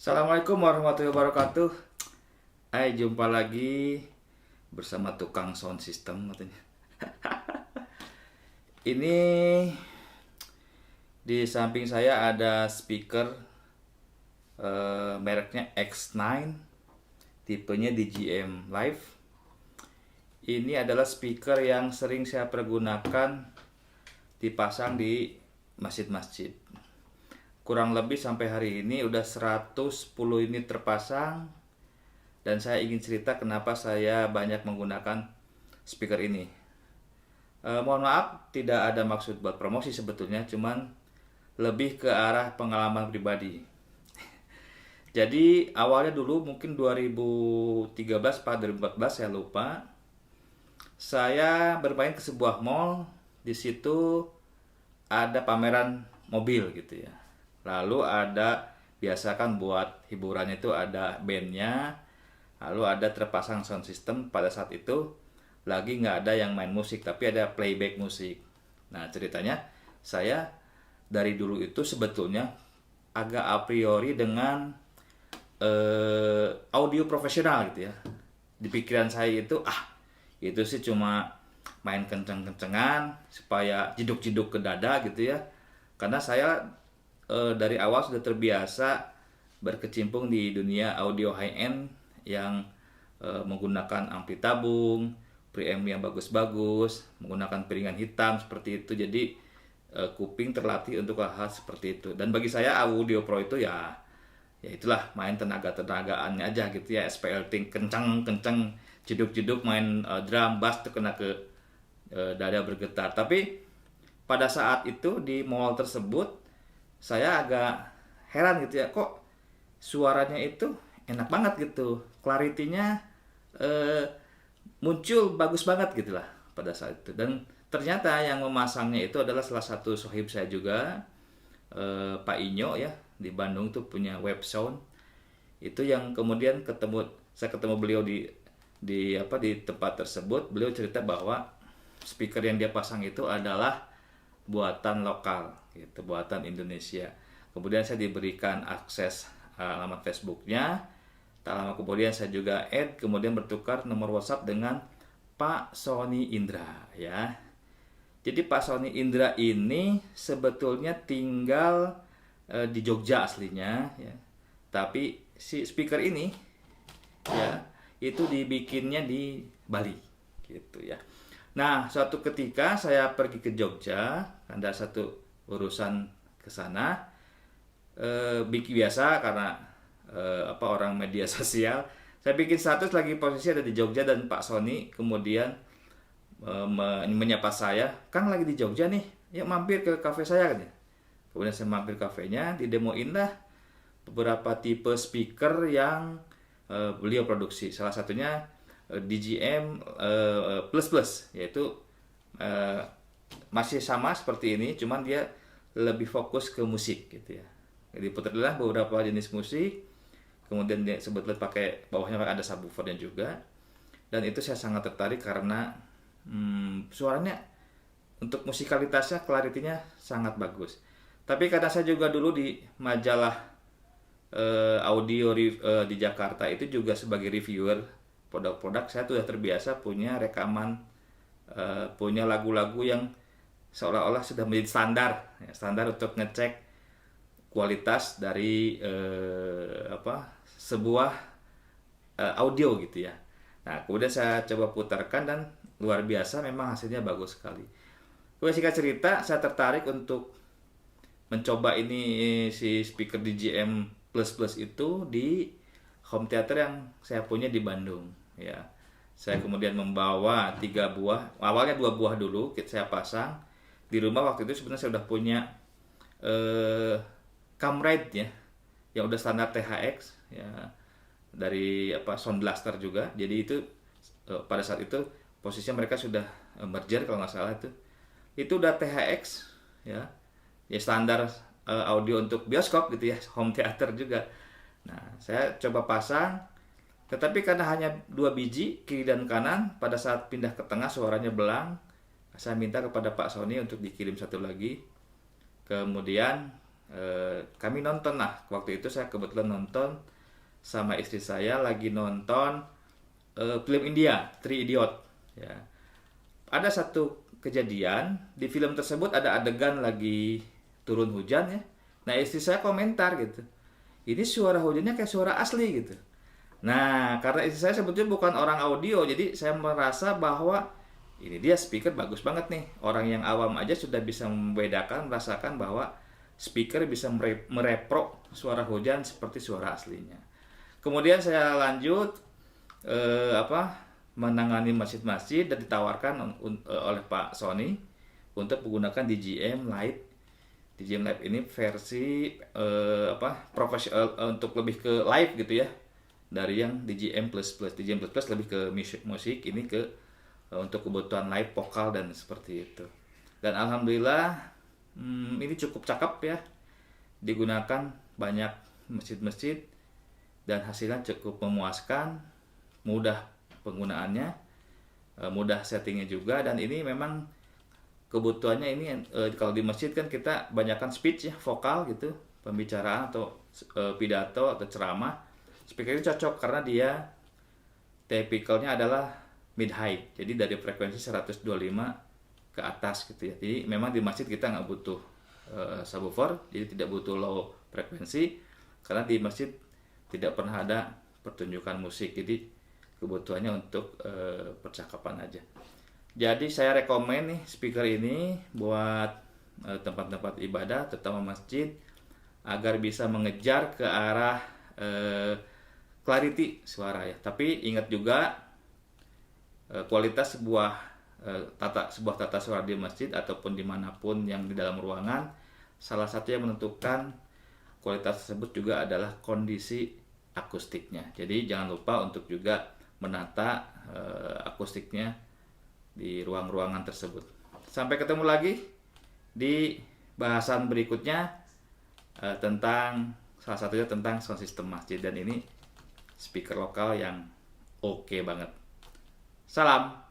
Assalamualaikum warahmatullahi wabarakatuh. Jumpa lagi bersama tukang sound system katanya. Ini di samping saya ada speaker mereknya X9, tipenya DJM Live. Ini adalah speaker yang sering saya pergunakan dipasang di masjid-masjid. Kurang lebih sampai hari ini udah 110 unit terpasang, dan saya ingin cerita kenapa saya banyak menggunakan speaker ini. Mohon maaf, tidak ada maksud buat promosi sebetulnya, cuman lebih ke arah pengalaman pribadi. Jadi awalnya dulu mungkin 2013 atau 2014 saya lupa. Saya bermain ke sebuah mall, di situ ada pameran mobil gitu ya. Lalu ada, biasa kan buat hiburannya itu ada bandnya, lalu ada terpasang sound system. Pada saat itu lagi nggak ada yang main musik, tapi ada playback musik. Nah ceritanya, saya dari dulu itu sebetulnya agak a priori dengan audio profesional gitu ya. Di pikiran saya itu sih cuma main kenceng-kencengan supaya jeduk-jeduk ke dada gitu ya. Karena saya dari awal sudah terbiasa berkecimpung di dunia audio high-end yang menggunakan ampli tabung, preamp yang bagus-bagus, menggunakan piringan hitam seperti itu. Jadi kuping terlatih untuk hal-hal seperti itu. Dan bagi saya audio pro itu ya itulah, main tenaga-tenagaannya aja gitu ya. SPL ting kencang-kencang, jeduk-jeduk, main drum bass tuh kena ke dada bergetar. Tapi pada saat itu di mall tersebut saya agak heran gitu ya, kok suaranya itu enak banget gitu, clarity-nya muncul bagus banget gitu lah pada saat itu. Dan ternyata yang memasangnya itu adalah salah satu sohib saya juga, Pak Inyo ya, di Bandung tuh punya web sound. Itu yang kemudian saya ketemu beliau di tempat tersebut. Beliau cerita bahwa speaker yang dia pasang itu adalah buatan lokal gitu, buatan Indonesia. Kemudian saya diberikan akses alamat Facebooknya. Tak lama kemudian saya juga add, kemudian bertukar nomor WhatsApp dengan Pak Sony Indra ya. Jadi Pak Sony Indra ini sebetulnya tinggal di Jogja aslinya ya. Tapi si speaker ini ya itu dibikinnya di Bali gitu ya. Nah, suatu ketika saya pergi ke Jogja, ada satu urusan ke sana, bikin biasa karena orang media sosial. Saya bikin status lagi posisi ada di Jogja, dan Pak Sony kemudian menyapa saya, "Kang lagi di Jogja nih, yuk mampir ke kafe saya," kan ya. Kemudian saya mampir kafenya, didemoin lah beberapa tipe speaker yang beliau produksi. Salah satunya DJM plus plus, yaitu masih sama seperti ini, cuman dia lebih fokus ke musik gitu ya. Jadi putarlah beberapa jenis musik, kemudian dia sebetulnya pakai bawahnya ada subwoofernya juga. Dan itu saya sangat tertarik karena suaranya untuk musikalitasnya, clarity-nya sangat bagus. Tapi karena saya juga dulu di majalah audio di Jakarta itu juga sebagai reviewer produk-produk, saya sudah terbiasa punya rekaman, punya lagu-lagu yang seolah-olah sudah menjadi standar untuk ngecek kualitas dari sebuah audio gitu ya. Nah kemudian saya coba putarkan dan luar biasa, memang hasilnya bagus sekali. Kemudian singkat cerita, saya tertarik untuk mencoba ini si speaker DJM Plus Plus itu di home theater yang saya punya di Bandung. Ya, saya kemudian membawa 3 buah, awalnya 2 buah dulu saya pasang di rumah. Waktu itu sebenarnya saya udah punya Camride ya, yang udah standar THX ya, dari Sound Blaster juga. Jadi itu pada saat itu posisinya mereka sudah merger kalau nggak salah, itu udah THX ya, standar audio untuk bioskop gitu ya, home theater juga. Nah saya coba pasang, tetapi karena hanya 2 biji kiri dan kanan, pada saat pindah ke tengah suaranya belang. Saya minta kepada Pak Sony untuk dikirim satu lagi. Kemudian kami nonton lah. Waktu itu saya kebetulan nonton sama istri saya lagi nonton film India, Three Idiot. Ya. Ada satu kejadian di film tersebut, ada adegan lagi turun hujan ya. Nah istri saya komentar gitu, ini suara hujannya kayak suara asli gitu. Nah, karena istri saya sebetulnya bukan orang audio, jadi saya merasa bahwa ini dia speaker bagus banget nih. Orang yang awam aja sudah bisa membedakan, merasakan bahwa speaker bisa merepro suara hujan seperti suara aslinya. Kemudian saya lanjut menangani masjid-masjid dan ditawarkan oleh Pak Sony untuk menggunakan DJM Lite. DJM Live ini versi profesional untuk lebih ke live gitu ya, dari yang DJM Plus lebih ke musik, ini ke untuk kebutuhan live vokal dan seperti itu. Dan alhamdulillah ini cukup cakep ya, digunakan banyak masjid-masjid dan hasilnya cukup memuaskan, mudah penggunaannya, mudah settingnya juga. Dan ini memang kebutuhannya ini kalau di masjid kan kita banyakkan speech ya, vokal gitu, pembicaraan atau pidato atau ceramah. Speaker ini cocok karena dia tipikalnya adalah mid high, jadi dari frekuensi 125 ke atas gitu ya. Jadi memang di masjid kita nggak butuh subwoofer, jadi tidak butuh low frekuensi karena di masjid tidak pernah ada pertunjukan musik, jadi kebutuhannya untuk percakapan aja. Jadi saya rekomen nih speaker ini buat tempat-tempat ibadah, terutama masjid, agar bisa mengejar ke arah clarity suara ya. Tapi ingat juga kualitas sebuah tata suara di masjid ataupun dimanapun yang di dalam ruangan, salah satu yang menentukan kualitas tersebut juga adalah kondisi akustiknya. Jadi jangan lupa untuk juga menata akustiknya di ruang-ruangan tersebut. Sampai ketemu lagi di bahasan berikutnya tentang salah satunya tentang sound system masjid, dan ini speaker lokal yang oke banget. Salam.